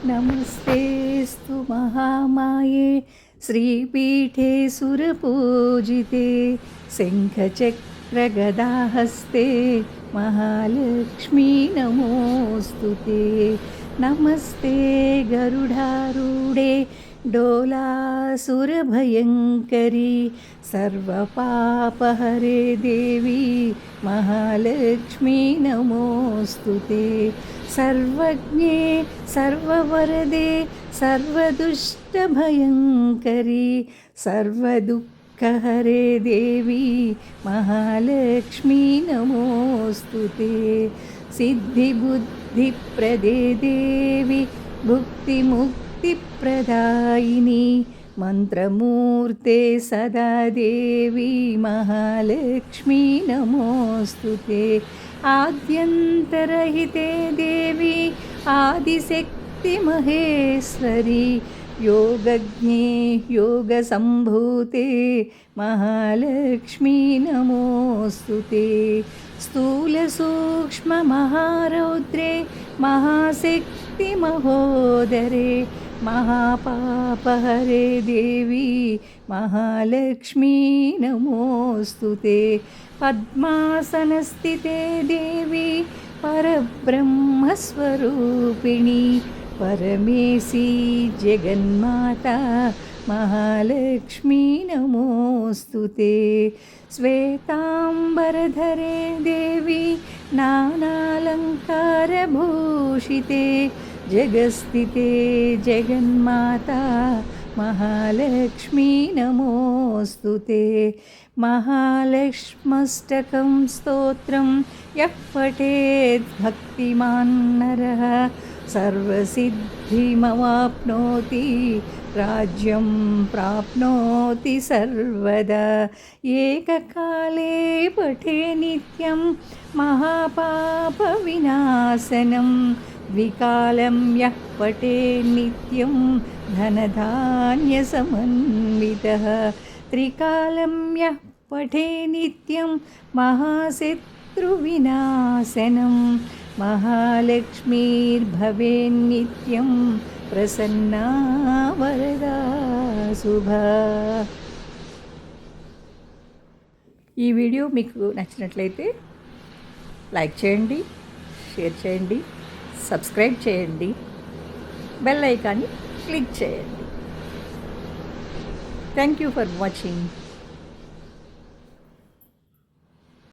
नमस्तेऽस्तु महामाये श्रीपीठे सुरपूजिते शङ्खचक्रगदाहस्ते महालक्ष्मी नमोऽस्तु ते। नमस्ते गरुडारूढे डोलासुरभयङ्करी सर्वपापहरे देवी महालक्ष्मी नमोऽस्तु ते। सर्वज्ञे सर्ववरदे सर्वदुष्टभयङ्करी सर्वदुःखहरे देवी महालक्ष्मी नमोऽस्तु ते। सिद्धिबुद्धिप्रदे देवी भुक्तिमुक्तिप्रदायिनी मंत्रमूर्ते सदा देवी महालक्ष्मी नमोऽस्तु ते। आद्यन्तरहिते देवी आदिशक्ति महेश्वरी योगज्ञे योगसम्भूते महालक्ष्मी नमोऽस्तु ते। स्थूलसूक्ष्ममहारौद्रे महाशक्ति महोदरे महापापहरे देवी महालक्ष्मी नमोऽस्तु ते। पद्मासनस्थिते देवी परब्रह्मस्वरूपिणी परमेशी जगन्माता महालक्ष्मी नमोऽस्तु ते। श्वेताम्बरधरे देवी नानालङ्कारभूषिते जगस्थिते जगन्माता महालक्ष्मी नमोऽस्तु ते। महालक्ष्म्यष्टकं स्तोत्रं यः पठेत् भक्तिमान् नरः सर्वसिद्धिमवाप्नोति राज्यं प्राप्नोति सर्वदा। एककाले पठे नित्यं महापापविनाशनं द्विकालं यः पठे नित्यं धनधान्यसमन्वितः त्रिकालं यः पठे नित्यं महाशत्रुविनाशनं महालक्ष्मीर्भवेन्नित्यं प्रसन्ना वरदा शुभा। ఈ వీడియో మీకు నచ్చినట్లయితే లైక్ చేయండి, షేర్ చేయండి, సబ్స్క్రైబ్ చేయండి, బెల్ ఐకాన్ని క్లిక్ చేయండి. Thank you for watching.